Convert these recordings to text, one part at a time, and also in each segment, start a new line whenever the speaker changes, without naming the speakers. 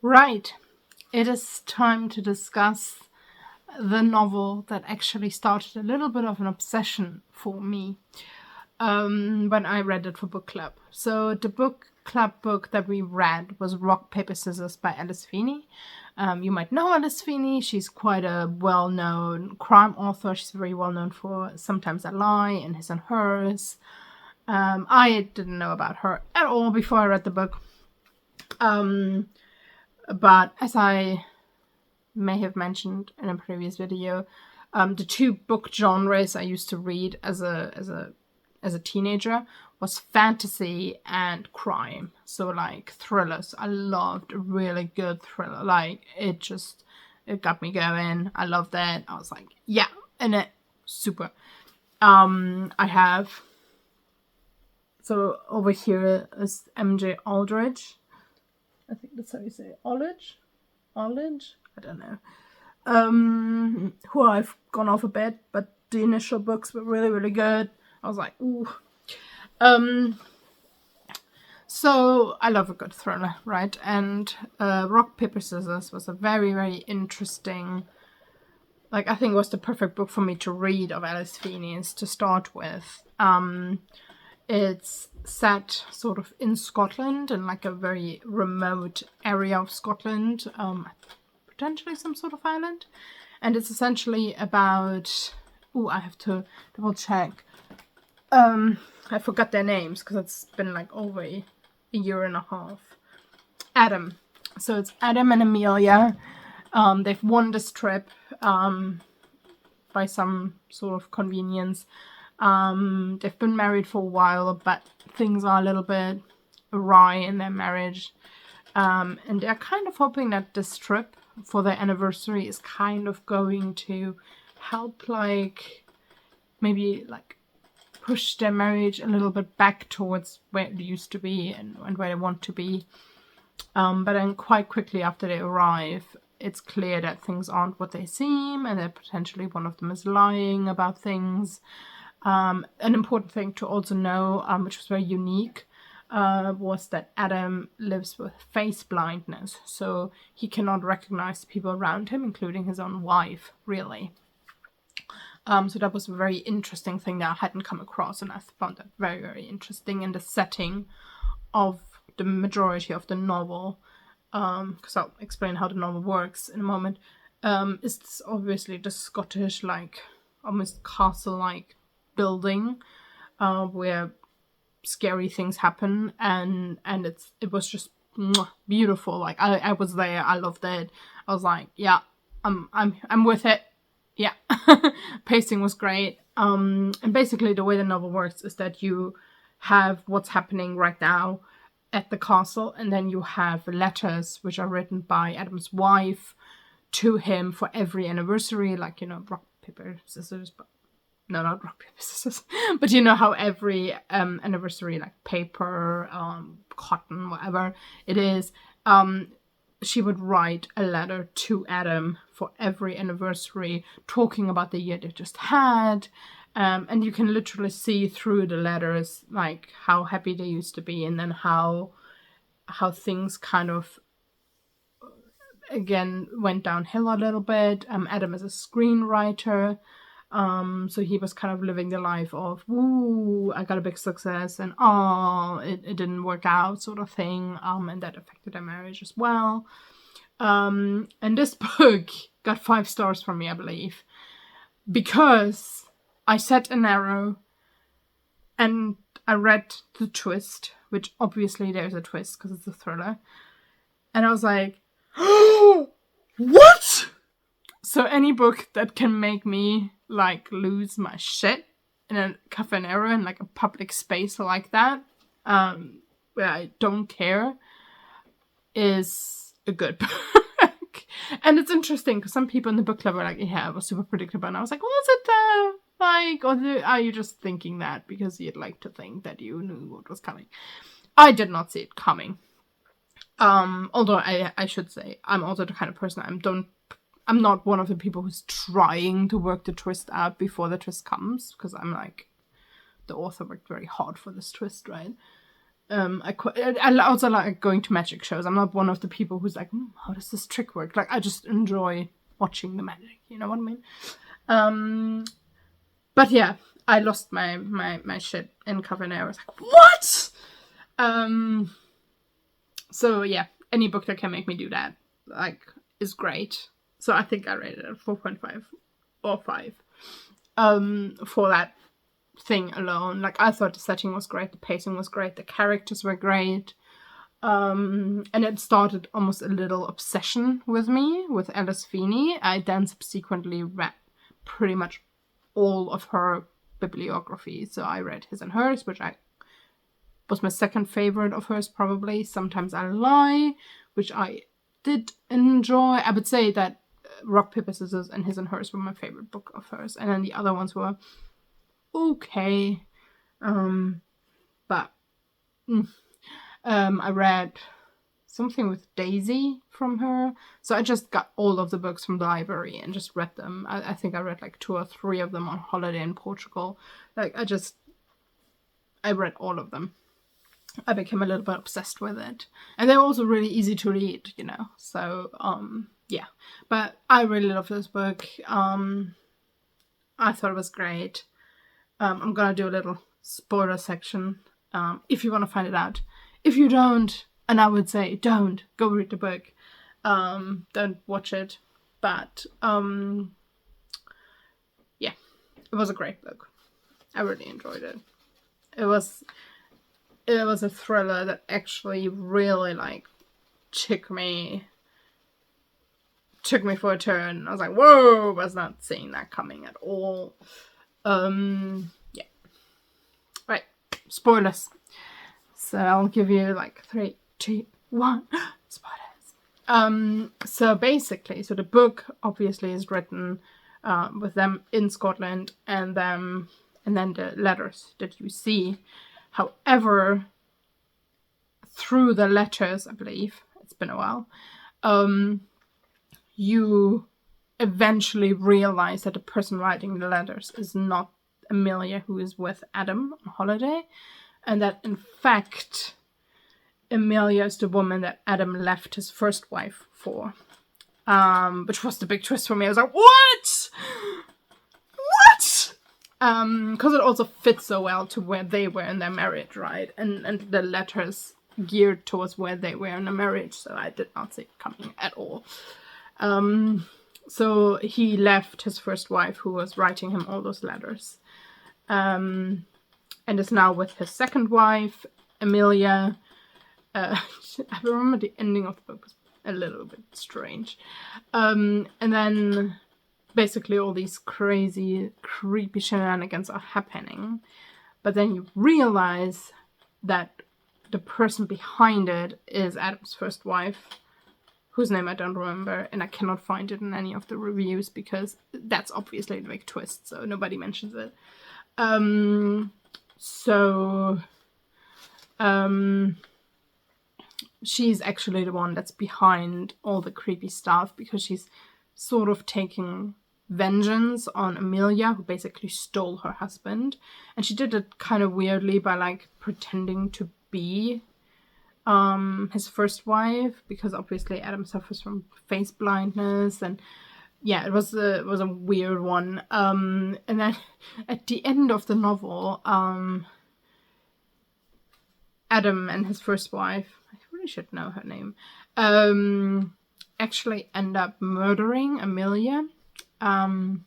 Right. It is time to discuss the novel that actually started a little bit of an obsession for me when I read it for book club. So the book club book that we read was Rock, Paper, Scissors by Alice Feeney. You might know Alice Feeney. She's quite a well-known crime author. She's very well-known for Sometimes I Lie and His and Hers. I didn't know about her at all before I read the book. But as I may have mentioned in a previous video, the two book genres I used to read as a teenager was fantasy and crime. So like thrillers. I loved a really good thriller. Like it got me going. I loved it. I was like, yeah, in it, super. I have, so over here is MJ Aldridge. I think that's how you say it. Aldridge? I don't know. Who I've gone off a bit, but the initial books were really, really good. I was like, ooh. So I love a good thriller, right? And Rock, Paper, Scissors was a very, very interesting, like I think it was the perfect book for me to read of Alice Feeney's to start with. It's set sort of in Scotland, in like a very remote area of Scotland, potentially some sort of island. And it's essentially about, I have to double check. I forgot their names because it's been like over a year and a half. Adam. So it's Adam and Amelia. They've won this trip by some sort of convenience. They've been married for a while, but things are a little bit awry in their marriage. And they're kind of hoping that this trip for their anniversary is kind of going to help, like, maybe, like, push their marriage a little bit back towards where it used to be and where they want to be. But then quite quickly after they arrive, it's clear that things aren't what they seem and that potentially one of them is lying about things. An important thing to also know, which was very unique, was that Adam lives with face blindness. So he cannot recognize people around him, including his own wife, really. So that was a very interesting thing that I hadn't come across, and I found that very, very interesting in the setting of the majority of the novel, because I'll explain how the novel works in a moment. It's obviously the Scottish, like, almost castle-like building, where scary things happen, and it was just beautiful. Like I was there, I loved it. I was like, yeah, I'm with it. Yeah. Pacing was great. And basically the way the novel works is that you have what's happening right now at the castle, and then you have letters which are written by Adam's wife to him for every anniversary, like, you know, rock, paper, scissors, but no, not rock, paper, scissors, but you know how every anniversary, like paper, cotton, whatever it is, she would write a letter to Adam for every anniversary, talking about the year they just had. And you can literally see through the letters, like, how happy they used to be, and then how things kind of, again, went downhill a little bit. Adam is a screenwriter, so he was kind of living the life of, woo, I got a big success, and it didn't work out, sort of thing, and that affected their marriage as well. And this book got 5 stars from me, I believe, because I set an arrow and I read the twist, which obviously there's a twist because it's a thriller, and I was like, what? So any book that can make me, like, lose my shit in a cafe era in, like, a public space like that, where I don't care, is a good book. And it's interesting because some people in the book club were like, yeah, it was super predictable, and I was like, was it like, or are you just thinking that because you'd like to think that you knew what was coming? I did not see it coming. Although I should say, I'm also the kind of person, I'm not one of the people who's trying to work the twist out before the twist comes, because I'm like, the author worked very hard for this twist, right? I also like going to magic shows. I'm not one of the people who's like, how does this trick work? Like, I just enjoy watching the magic. You know what I mean? But yeah, I lost my shit in Covenant. I was like, what? So yeah, any book that can make me do that, like, is great. So I think I rated it 4.5 or 5. For that thing alone. Like, I thought the setting was great, the pacing was great, the characters were great. And it started almost a little obsession with me with Alice Feeney. I then subsequently read pretty much all of her bibliography. So I read His and Hers, which was my second favorite of hers, probably. Sometimes I Lie, which I did enjoy. I would say that Rock, Paper, Scissors and His and Hers were my favorite book of hers. And then the other ones were okay. But I read something with Daisy from her. So I just got all of the books from the library and just read them. I think I read like 2 or 3 of them on holiday in Portugal. Like, I read all of them. I became a little bit obsessed with it. And they're also really easy to read, you know. So, yeah. But I really love this book. I thought it was great. I'm gonna do a little spoiler section, if you want to find it out. If you don't, and I would say don't, go read the book. Don't watch it. But, yeah. It was a great book. I really enjoyed it. It was a thriller that actually really, like, took me for a turn. I was like, whoa, was not seeing that coming at all. Yeah. Right, spoilers. So I'll give you like 3, 2, 1, spoilers. So basically, the book obviously is written with them in Scotland and then the letters that you see. However, through the letters, I believe, it's been a while, you eventually realize that the person writing the letters is not Amelia, who is with Adam on holiday, and that in fact Amelia is the woman that Adam left his first wife for, which was the big twist for me. I was like, what? Because it also fits so well to where they were in their marriage, right? And the letters geared towards where they were in their marriage, so I did not see it coming at all. So he left his first wife, who was writing him all those letters, and is now with his second wife, Amelia. I remember the ending of the book was a little bit strange. And then basically all these crazy, creepy shenanigans are happening. But then you realize that the person behind it is Adam's first wife, whose name I don't remember, and I cannot find it in any of the reviews because that's obviously the big twist, so nobody mentions it. She's actually the one that's behind all the creepy stuff because she's sort of taking vengeance on Amelia, who basically stole her husband. And she did it kind of weirdly by, like, pretending to be his first wife, because obviously Adam suffers from face blindness, and yeah, it was a weird one. And then at the end of the novel, Adam and his first wife, I really should know her name, actually end up murdering Amelia, and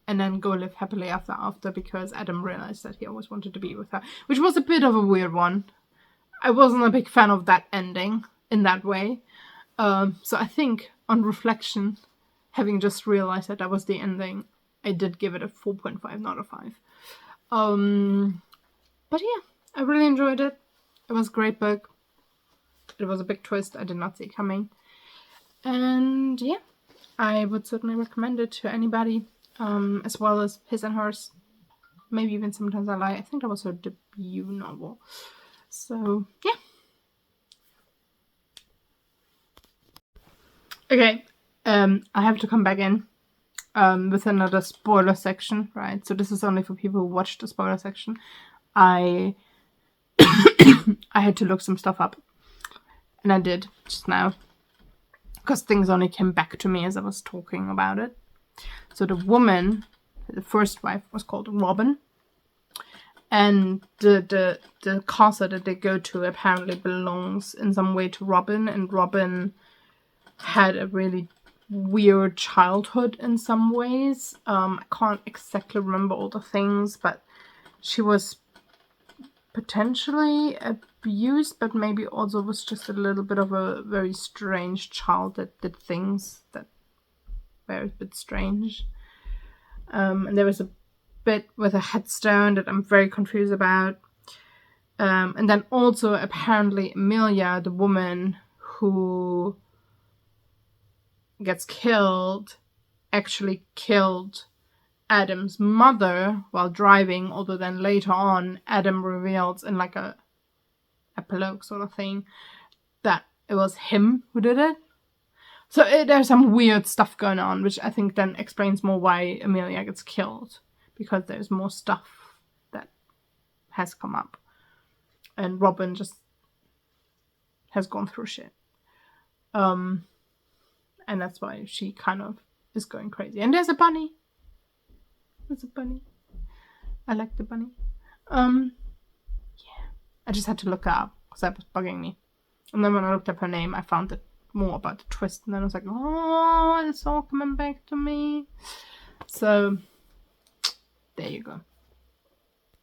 then go live happily after because Adam realized that he always wanted to be with her, which was a bit of a weird one. I wasn't a big fan of that ending in that way. So I think, on reflection, having just realized that was the ending, I did give it a 4.5, not a 5. But yeah, I really enjoyed it. It was a great book. It was a big twist I did not see coming. And yeah, I would certainly recommend it to anybody, as well as His and Hers. Maybe even Sometimes I Lie. I think that was her debut novel. So, yeah. Okay, I have to come back in with another spoiler section, right? So this is only for people who watched the spoiler section. I I had to look some stuff up. And I did just now. Because things only came back to me as I was talking about it. So the woman, the first wife, was called Robin. And the castle that they go to apparently belongs in some way to Robin. And Robin had a really weird childhood in some ways. I can't exactly remember all the things, but she was potentially abused, but maybe also was just a little bit of a very strange child that did things that were a bit strange. And there was a bit with a headstone that I'm very confused about. And then also apparently Amelia, the woman who gets killed, actually killed Adam's mother while driving, although then later on Adam reveals in like a epilogue sort of thing that it was him who did it. So there's some weird stuff going on, which I think then explains more why Amelia gets killed, because there's more stuff that has come up and Robin just has gone through shit. And that's why she kind of is going crazy. And there's a bunny. There's a bunny. I like the bunny. Yeah. I just had to look her up because that was bugging me. And then when I looked up her name, I found it more about the twist. And then I was like, oh, it's all coming back to me. So, there you go.